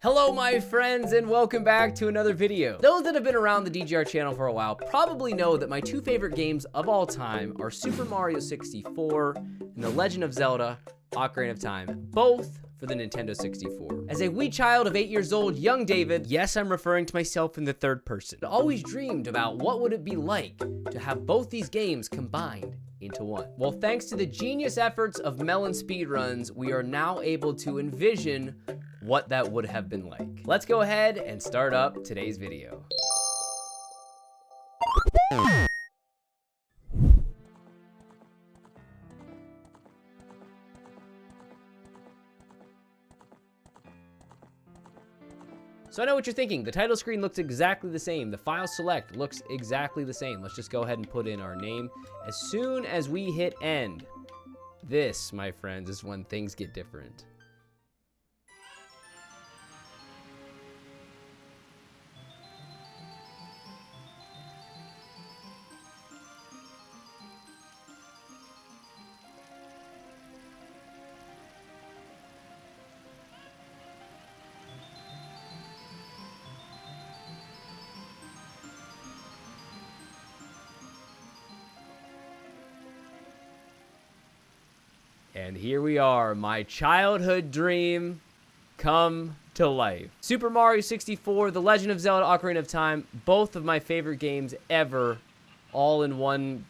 Hello my friends and welcome back to another video. Those that have been around the DGR channel for a while probably know that my two favorite games of all time are Super Mario 64 and The Legend of Zelda: Ocarina of Time, both for the Nintendo 64. As a wee child of 8 years old, young David, yes, I'm referring to myself in the third person, always dreamed about what would it be like to have both these games combined into one. Well, thanks to the genius efforts of MelonSpeedruns, we are now able to envision what that would have been like. Let's go ahead and start up today's video. So I know what you're thinking. The title screen looks exactly the same. The file select looks exactly the same. Let's just go ahead and put in our name. As soon as we hit end, this, my friends, is when things get different. And here we are, my childhood dream come to life. Super Mario 64, The Legend of Zelda: Ocarina of Time, both of my favorite games ever, all in one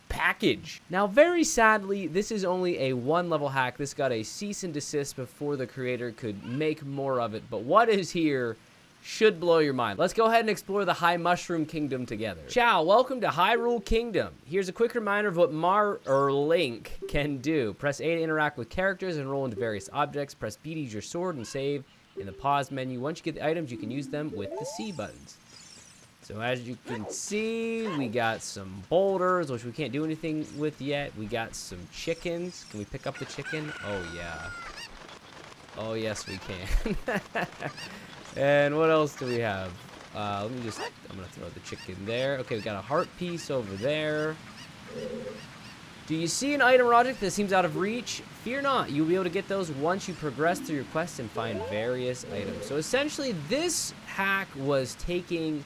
package. Now, very sadly, this is only a one-level hack. This got a cease and desist before the creator could make more of it, but what is here should blow your mind. Let's go ahead and explore the High Mushroom Kingdom together. Ciao, welcome to Hyrule Kingdom. Here's a quick reminder of what Link can do. Press A to interact with characters and roll into various objects. Press B to use your sword and save in the pause menu. Once you get the items, you can use them with the C buttons. So as you can see, we got some boulders, which we can't do anything with yet. We got some chickens. Can we pick up the chicken? Oh, yeah. Oh, yes, we can. And what else do we have? I'm gonna throw the chicken there. Okay, we got a heart piece over there. Do you see an item or object that seems out of reach? Fear not, you'll be able to get those once you progress through your quest and find various items. So essentially, this hack was taking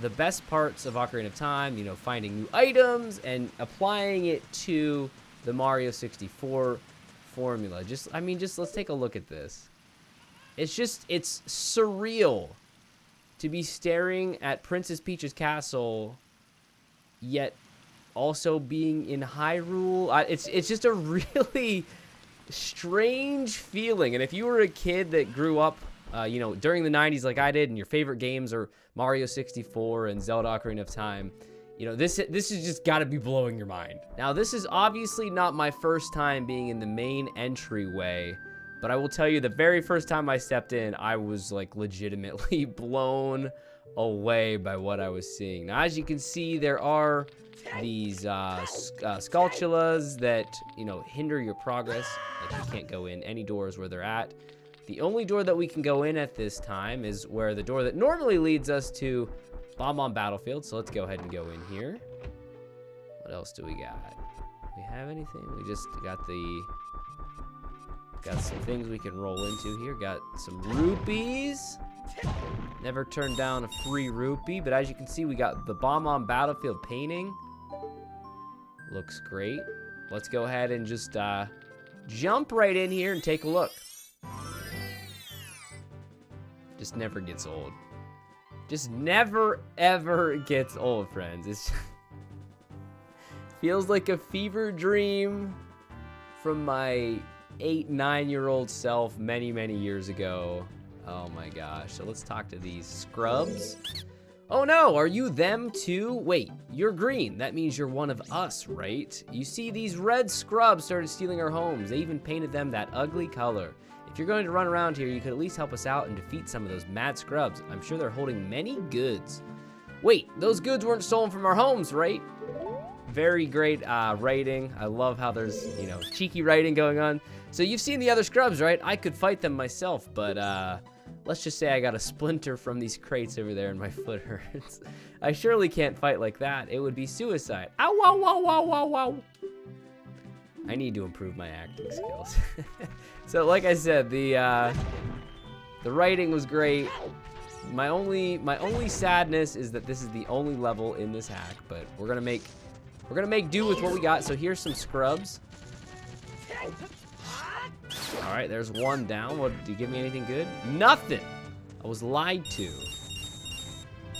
the best parts of Ocarina of Time, you know, finding new items and applying it to the Mario 64 formula. Let's take a look at this. It's surreal to be staring at Princess Peach's castle, yet also being in Hyrule. It's just a really strange feeling. And if you were a kid that grew up, during the 90s like I did, and your favorite games are Mario 64 and Zelda: Ocarina of Time, you know, this is just got to be blowing your mind. Now, this is obviously not my first time being in the main entryway. But I will tell you, the very first time I stepped in, I was like legitimately blown away by what I was seeing. Now, as you can see, there are these sculptulas that, you know, hinder your progress. Like, you can't go in any doors where they're at. The only door that we can go in at this time is where the door that normally leads us to Bomb Battlefield. So let's go ahead and go in here. What else do we got? Do we have anything? We just got some things we can roll into here. Got some rupees. Never turned down a free rupee. But as you can see, we got the Bomb Battlefield painting. Looks great. Let's go ahead and just jump right in here and take a look. Just never gets old. Just never, ever gets old, friends. It feels like a fever dream from my 8-9-year-old self many years ago. Oh my gosh. So let's talk to these scrubs. Oh no, are you them too? Wait, you're green. That means you're one of us, right? You see, these red scrubs started stealing our homes. They even painted them that ugly color. If you're going to run around here, you could at least help us out and defeat some of those mad scrubs. I'm sure they're holding many goods. Wait, those goods weren't stolen from our homes, right? Very great writing. I love how there's, you know, cheeky writing going on. So you've seen the other scrubs, right? I could fight them myself, but let's just say I got a splinter from these crates over there and my foot hurts. I surely can't fight like that. It would be suicide. Ow, wow, wow, wow, wow, wow. I need to improve my acting skills. So like I said, the The writing was great. My only sadness is that this is the only level in this hack, but we're gonna make do with what we got. So here's some scrubs. All right, there's one down. What, did you give me anything good? Nothing. I was lied to.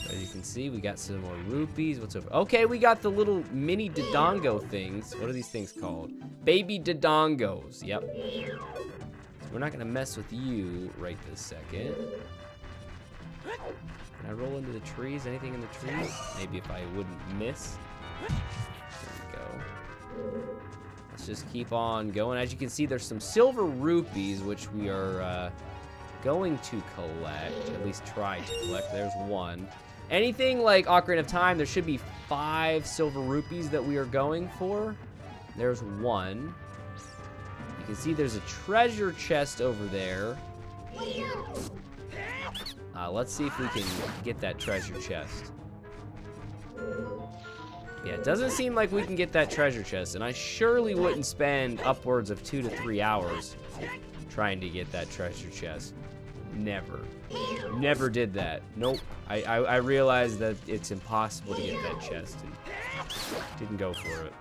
As you can see, we got some more rupees. What's over? Okay, we got the little mini Dodongo things. What are these things called? Baby Dodongos. Yep. So we're not gonna mess with you right this second. Can I roll into the trees? Anything in the trees? Maybe if I wouldn't miss. There we go. Let's just keep on going. As you can see, there's some silver rupees, which we are going to collect. At least try to collect. There's one. Anything like Ocarina of Time, there should be 5 silver rupees that we are going for. There's one. You can see there's a treasure chest over there. Let's see if we can get that treasure chest. Yeah, it doesn't seem like we can get that treasure chest, and I surely wouldn't spend upwards of 2 to 3 hours trying to get that treasure chest. Never. Never did that. Nope. I realized that it's impossible to get that chest and didn't go for it.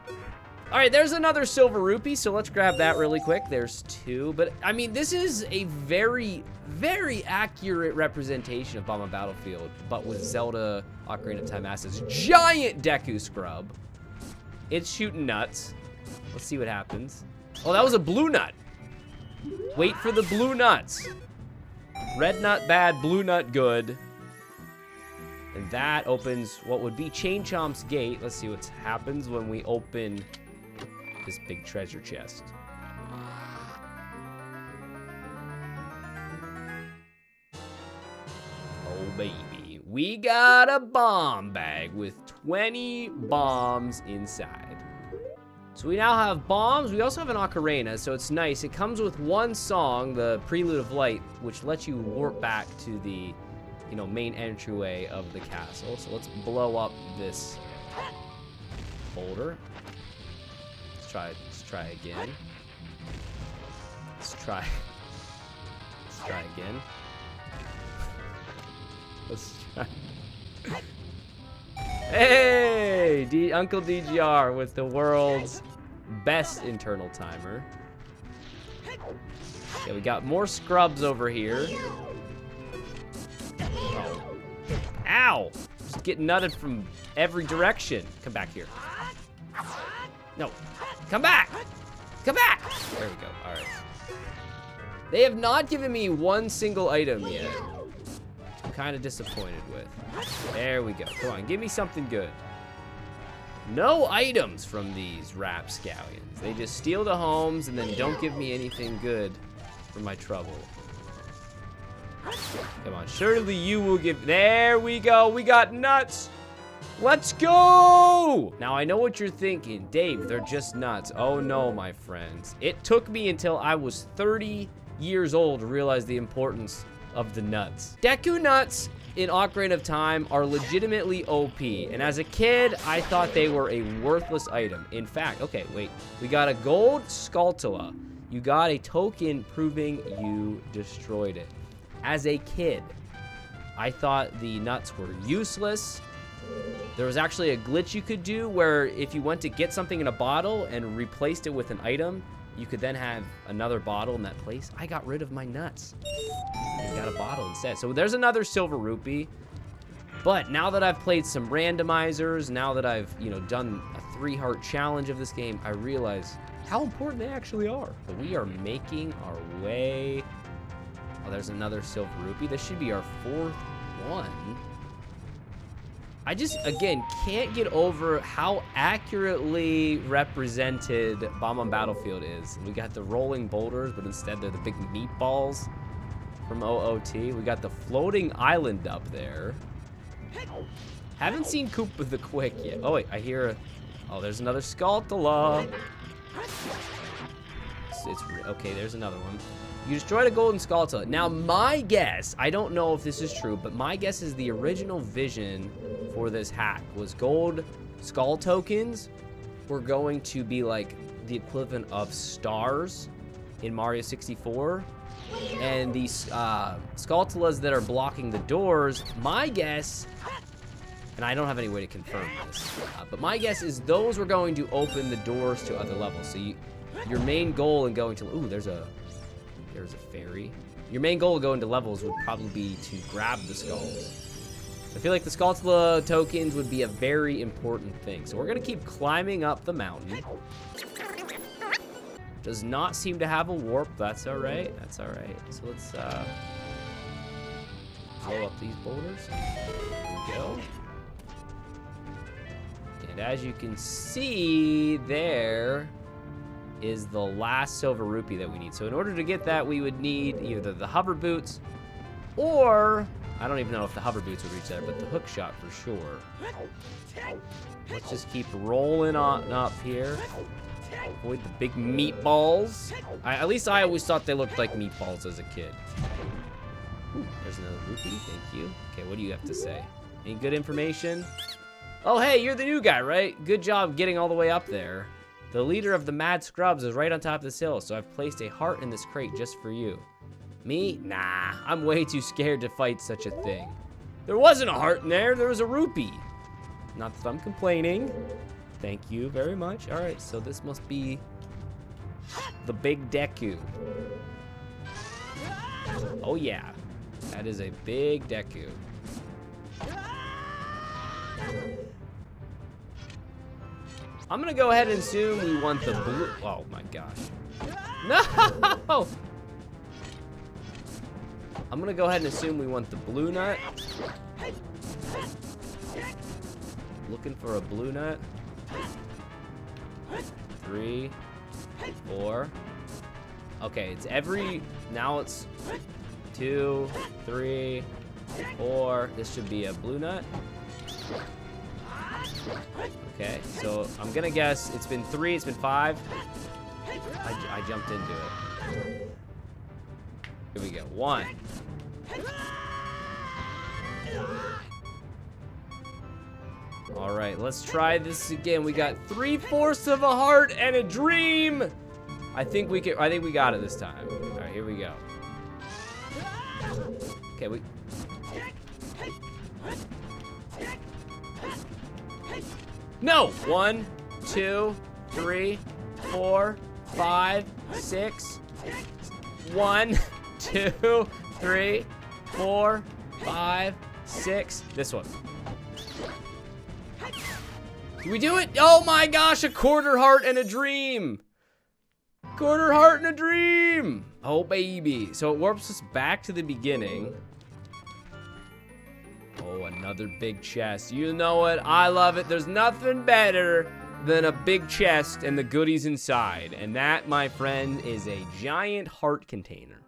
All right, there's another silver rupee, so let's grab that really quick. There's 2, but I mean, this is a very, very accurate representation of Bomb Battlefield, but with Zelda Ocarina of Time assets. Giant Deku Scrub. It's shooting nuts. Let's see what happens. Oh, that was a blue nut. Wait for the blue nuts. Red nut bad, blue nut good. And that opens what would be Chain Chomp's gate. Let's see what happens when we open this big treasure chest. Oh baby, we got a bomb bag with 20 bombs inside. So we now have bombs. We also have an ocarina, so it's nice. It comes with one song, the Prelude of Light, which lets you warp back to the, you know, main entryway of the castle. So let's blow up this boulder. Let's try again. Let's try again. Let's try. Hey, Uncle DGR with the world's best internal timer. Okay, we got more scrubs over here. Oh. Ow! Just getting nutted from every direction. Come back here. No. Come back! Come back! There we go. All right. They have not given me one single item yet. I'm kind of disappointed with. There we go. Come on, give me something good. No items from these rapscallions. They just steal the homes and then don't give me anything good for my trouble. Come on, surely you will give. There we go. We got nuts. Let's go! Now, I know what you're thinking. Dave, they're just nuts. Oh, no, my friends. It took me until I was 30 years old to realize the importance of the nuts. Deku nuts in Ocarina of Time are legitimately OP, and as a kid, I thought they were a worthless item. In fact, okay, wait. We got a gold Skulltula. You got a token proving you destroyed it. As a kid, I thought the nuts were useless. There was actually a glitch you could do where if you went to get something in a bottle and replaced it with an item, you could then have another bottle in that place. I got rid of my nuts and got a bottle instead. So there's another silver rupee. But now that I've played some randomizers, now that I've, you know, done a 3-heart challenge of this game, I realize how important they actually are. But we are making our way. Oh, there's another silver rupee. This should be our 4th one. I just, again, can't get over how accurately represented Bomb on Battlefield is. We got the rolling boulders, but instead they're the big meatballs from OOT. We got the floating island up there. Haven't seen Koopa the Quick yet. Oh, wait, I hear oh, there's another Skulltula. Okay, there's another one. You destroyed a golden Skulltula. Now, my guess, I don't know if this is true, but my guess is the original vision for this hack was gold skull tokens were going to be like the equivalent of stars in Mario 64. And these Skulltulas that are blocking the doors, my guess, and I don't have any way to confirm this, but my guess is those were going to open the doors to other levels. So your main goal in going to, ooh, there's a fairy. Your main goal of going to levels would probably be to grab the skulls. I feel like the Skulltula tokens would be a very important thing. So we're gonna keep climbing up the mountain. Does not seem to have a warp. That's all right. That's all right. So let's blow up these boulders. There we go. And as you can see, there is the last silver rupee that we need. So in order to get that, we would need either the hover boots or, I don't even know if the hover boots would reach there, but the hook shot for sure. Let's just keep rolling on up here. Avoid the big meatballs. At least I always thought they looked like meatballs as a kid. Ooh, there's another rupee, thank you. Okay, what do you have to say? Any good information? Oh, hey, you're the new guy, right? Good job getting all the way up there. The leader of the Mad Scrubs is right on top of this hill, so I've placed a heart in this crate just for you. Me? Nah, I'm way too scared to fight such a thing. There wasn't a heart in there, there was a rupee. Not that I'm complaining. Thank you very much. All right, so this must be the big Deku. Oh yeah, that is a big Deku. I'm gonna go ahead and assume we want the blue. Oh my gosh. No! I'm gonna go ahead and assume we want the blue nut. Looking for a blue nut. 3, 4. Okay, it's now it's 2, 3, 4. This should be a blue nut. Okay, so I'm gonna guess it's been 3, it's been 5. I jumped into it. Here we go, 1. All right, let's try this again. We got 3/4 of a heart and a dream. I think we got it this time. All right, here we go. Okay, No! 1, 2, 3, 4, 5, 6. 1, 2, 3, 4, 5, 6. This one. Did we do it? Oh my gosh, a quarter heart and a dream. Quarter heart and a dream. Oh baby. So it warps us back to the beginning. Oh, another big chest. You know it. I love it. There's nothing better than a big chest and the goodies inside. And that, my friend, is a giant heart container.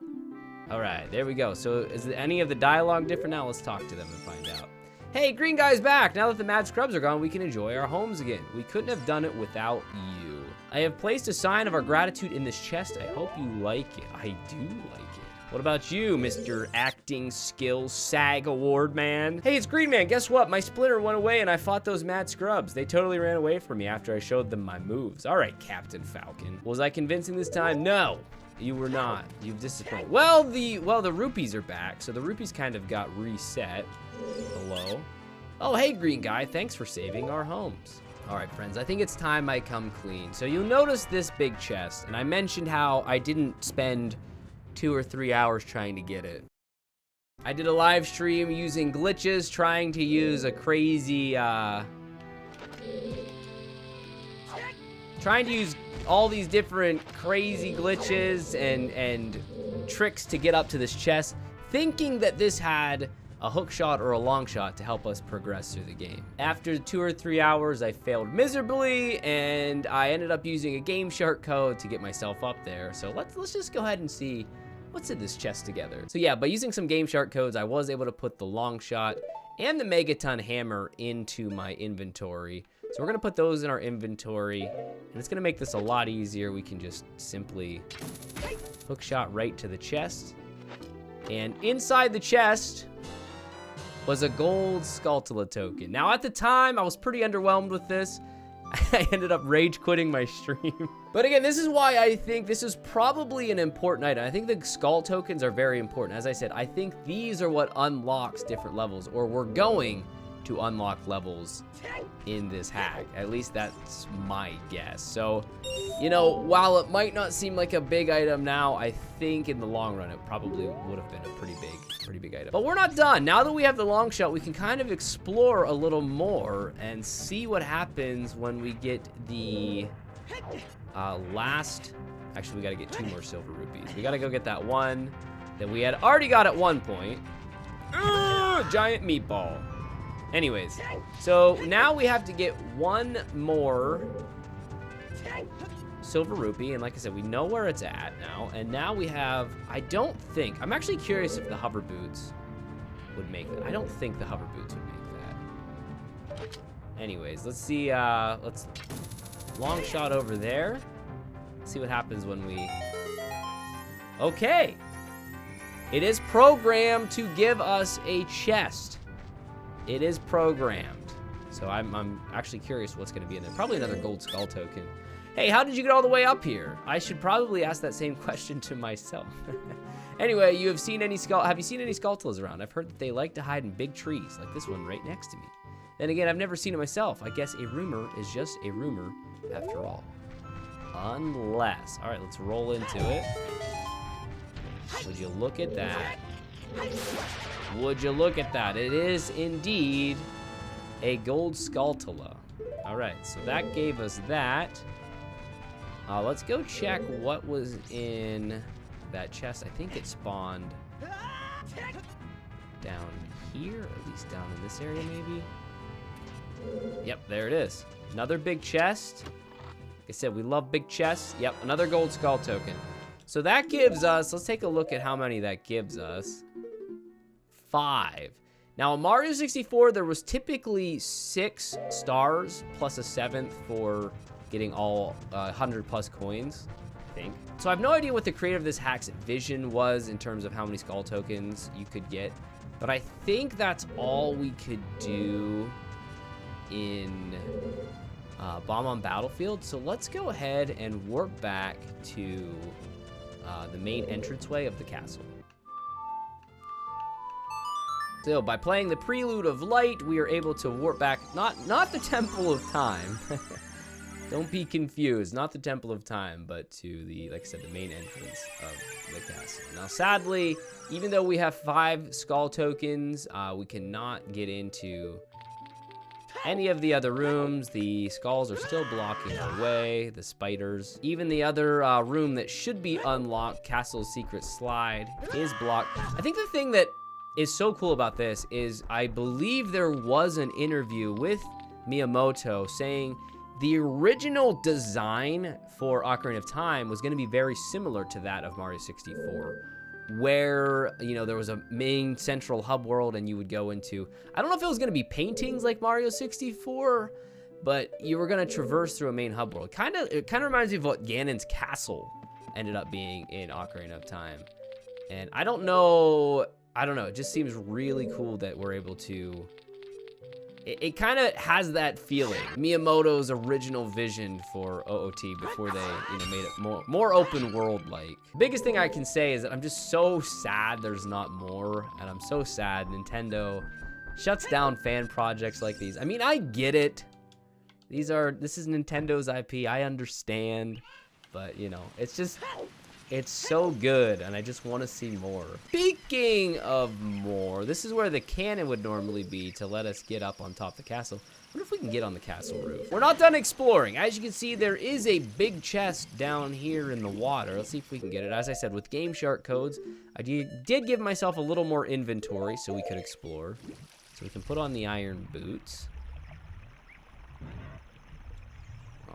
All right, there we go. So is any of the dialogue different now? Let's talk to them and find out. Hey, Green Guy's back. Now that the Mad Scrubs are gone, we can enjoy our homes again. We couldn't have done it without you. I have placed a sign of our gratitude in this chest. I hope you like it. I do like it. What about you, Mr. Acting Skills SAG Award man? Hey, it's Green Man. Guess what? My splinter went away and I fought those Mad Scrubs. They totally ran away from me after I showed them my moves. All right, Captain Falcon. Was I convincing this time? No, you were not. You've disappointed. Well, the rupees are back. So the rupees kind of got reset. Hello. Oh, hey, Green Guy. Thanks for saving our homes. All right, friends, I think it's time I come clean. So you'll notice this big chest, and I mentioned how I didn't spend 2 or 3 hours trying to get it. I did a live stream using glitches, trying to use a crazy, trying to use all these different crazy glitches and tricks to get up to this chest, thinking that this had a hook shot or a long shot to help us progress through the game. After 2 or 3 hours, I failed miserably, and I ended up using a Game Shark code to get myself up there. So let's just go ahead and see what's in this chest together. So yeah, by using some Game Shark codes, I was able to put the long shot and the Megaton hammer into my inventory. So we're gonna put those in our inventory, and it's gonna make this a lot easier. We can just simply hook shot right to the chest. And inside the chest was a gold Skulltula token. Now at the time, I was pretty underwhelmed with this. I ended up rage quitting my stream. But again, this is why I think this is probably an important item. I think the skull tokens are very important. As I said, I think these are what unlocks different levels, or we're going to unlock levels in this hack. At least that's my guess. So, you know, while it might not seem like a big item now, I think in the long run, it probably would have been a pretty big item. But we're not done. Now that we have the long shot, we can kind of explore a little more and see what happens when we get the last, actually we gotta get 2 more silver rupees. We gotta go get that one that we had already got at one point. Giant meatball. Anyways, so now we have to get 1 more silver rupee, and like I said, we know where it's at now, and now we have, I don't think, I'm actually curious if the hover boots would make that. I don't think the hover boots would make that. Anyways, let's see, let's long shot over there. See what happens when we, okay. It is programmed to give us a chest. It is programmed. So I'm actually curious what's gonna be in there. Probably another gold skull token. Hey, how did you get all the way up here? I should probably ask that same question to myself. Anyway, have you seen any Skulltulas around? I've heard that they like to hide in big trees, like this one right next to me. Then again, I've never seen it myself. I guess a rumor is just a rumor after all. Unless, all right, let's roll into it. Would you look at that? Would you look at that? It is indeed a gold Skulltula. All right, so that gave us that. Let's go check what was in that chest. I think it spawned down here, or at least down in this area maybe. Yep, there it is. Another big chest. Like I said, we love big chests. Yep, another gold skull token. So that gives us, let's take a look at how many that gives us. 5. Now in Mario 64, there was typically 6 stars plus a 7th for getting all 100 plus coins, I think. So I have no idea what the creator of this hack's vision was in terms of how many skull tokens you could get, but I think that's all we could do in Bomb on Battlefield. So let's go ahead and warp back to the main entranceway of the castle. So by playing the Prelude of Light, we are able to warp back, not the Temple of Time. Don't be confused, not the Temple of Time, but to the, like I said, the main entrance of the castle. Now, sadly, even though we have 5 skull tokens, we cannot get into any of the other rooms. The skulls are still blocking our way, the spiders. Even the other room that should be unlocked, Castle's Secret Slide, is blocked. I think the thing that is so cool about this is I believe there was an interview with Miyamoto saying the original design for Ocarina of Time was going to be very similar to that of Mario 64, where, you know, there was a main central hub world and you would go into, I don't know if it was going to be paintings like Mario 64, but you were going to traverse through a main hub world. It kind of reminds me of what Ganon's castle ended up being in Ocarina of Time. And I don't know, it just seems really cool that we're able to, it kind of has that feeling. Miyamoto's original vision for OOT before they, you know, made it more open world like. Biggest thing I can say is that I'm just so sad there's not more, and I'm so sad Nintendo shuts down fan projects like these. I mean, I get it. This is Nintendo's IP, I understand, but you know, it's so good, and I just want to see more. Speaking of more, this is where the cannon would normally be to let us get up on top of the castle. I wonder if we can get on the castle roof. We're not done exploring. As you can see, there is a big chest down here in the water. Let's see if we can get it. As I said, with Game Shark codes, I did give myself a little more inventory so we could explore. So we can put on the iron boots.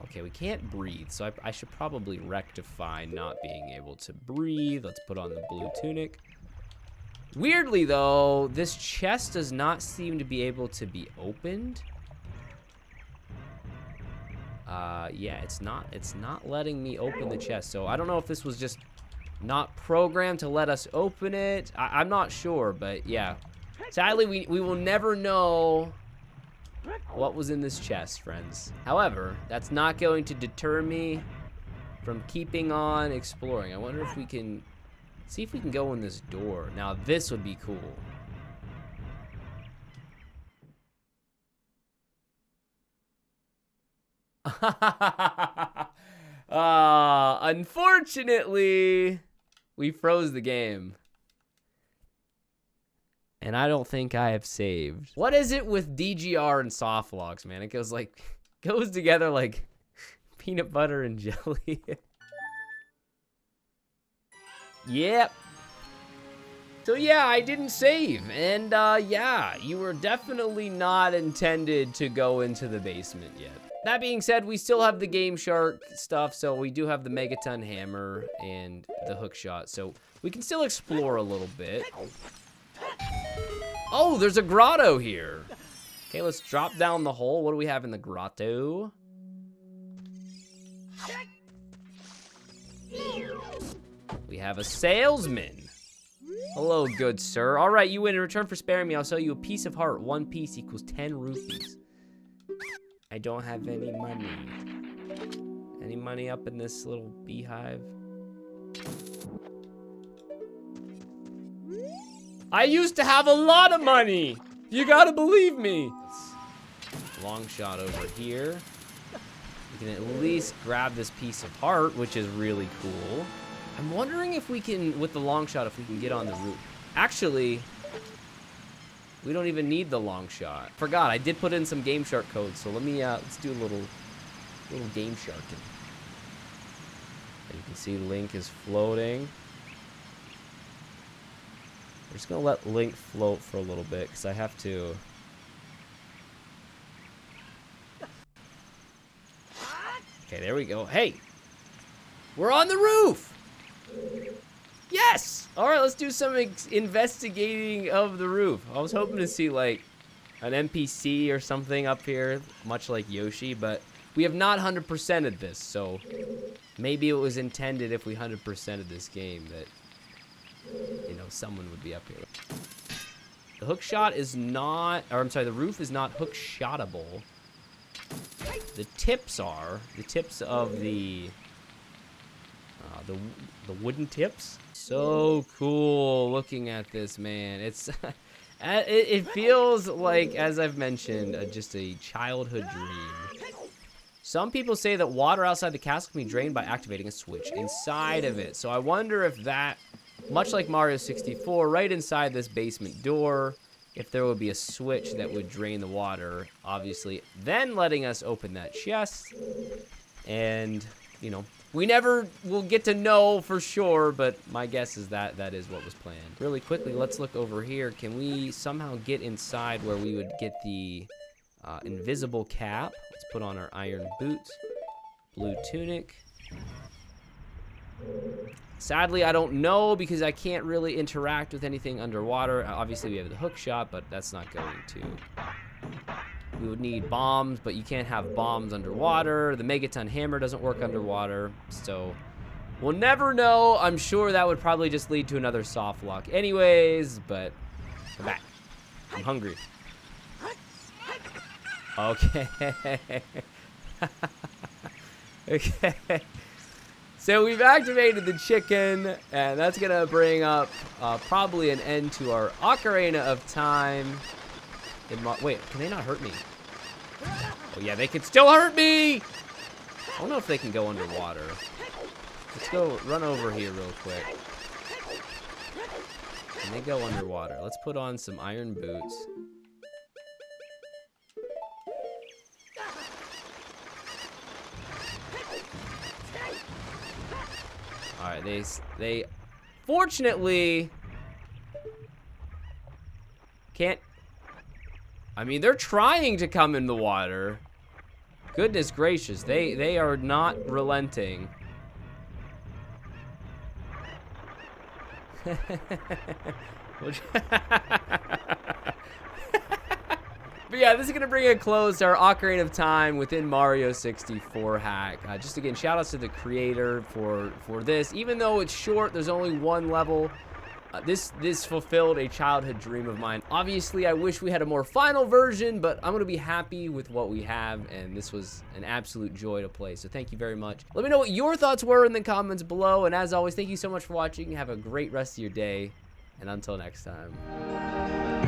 Okay, we can't breathe, so I should probably rectify not being able to breathe. Let's put on the blue tunic. Weirdly, though, this chest does not seem to be able to be opened. Yeah, it's not letting me open the chest, so I don't know if this was just not programmed to let us open it. I'm not sure, but yeah. Sadly, we will never know what was in this chest, friends. However, that's not going to deter me from keeping on exploring. I wonder if we can see if we can go in this door. Now, this would be cool. Unfortunately, we froze the game. And I don't think I have saved. What is it with DGR and soft logs, man? It goes together like peanut butter and jelly. Yep. So yeah, I didn't save. And yeah, you were definitely not intended to go into the basement yet. That being said, we still have the Game Shark stuff, so we do have the Megaton Hammer and the hook shot, so we can still explore a little bit. Oh, there's a grotto here. Okay, let's drop down the hole. What do we have in the grotto? We have a salesman. Hello, good sir. All right, you win. In return for sparing me, I'll sell you a piece of heart. 1 piece equals 10 rupees. I don't have any money. Any money up in this little beehive? I used to have a lot of money. You gotta believe me. Long shot over here. We can at least grab this piece of heart, which is really cool. I'm wondering if we can, with the long shot, if we can get on the roof. Actually, we don't even need the long shot. Forgot, I did put in some Game Shark code, so let me, let's do a little Game Sharking. And you can see Link is floating. We're just gonna let Link float for a little bit, because I have to. Okay, there we go. Hey! We're on the roof! Yes! Alright, let's do some investigating of the roof. I was hoping to see, like, an NPC or something up here, much like Yoshi, but we have not 100%ed this, so maybe it was intended if we 100%ed this game that, you know, someone would be up here. The hook shot is not, or I'm sorry, the roof is not hook shottable. The tips are, the tips of the wooden tips. So cool looking at this, man. It's, it feels like, as I've mentioned, just a childhood dream. Some people say that water outside the castle can be drained by activating a switch inside of it. So I wonder if that, much like Mario 64, right inside this basement door, if there would be a switch that would drain the water, obviously, then letting us open that chest. And, you know, we never will get to know for sure, but my guess is that that is what was planned. Really quickly, let's look over here. Can we somehow get inside where we would get the invisible cap? Let's put on our iron boots, blue tunic. Sadly, I don't know because I can't really interact with anything underwater. Obviously, we have the hook shot, but that's not going to. We would need bombs, but you can't have bombs underwater. The Megaton Hammer doesn't work underwater, so we'll never know. I'm sure that would probably just lead to another soft lock anyways, but come back. I'm hungry. Okay. Okay. So we've activated the chicken, and that's gonna bring up probably an end to our Ocarina of Time. Wait, can they not hurt me? Oh yeah, they can still hurt me! I don't know if they can go underwater. Let's go run over here real quick. Can they go underwater? Let's put on some iron boots. Alright, they fortunately can't. I mean, they're trying to come in the water. Goodness gracious, they are not relenting. But yeah, this is gonna bring a close to our Ocarina of Time within Mario 64 hack. Just again, shout outs to the creator for this. Even though it's short, there's only one level. This fulfilled a childhood dream of mine. Obviously, I wish we had a more final version, but I'm gonna be happy with what we have, and this was an absolute joy to play. So thank you very much. Let me know what your thoughts were in the comments below, and as always, thank you so much for watching. Have a great rest of your day, and until next time.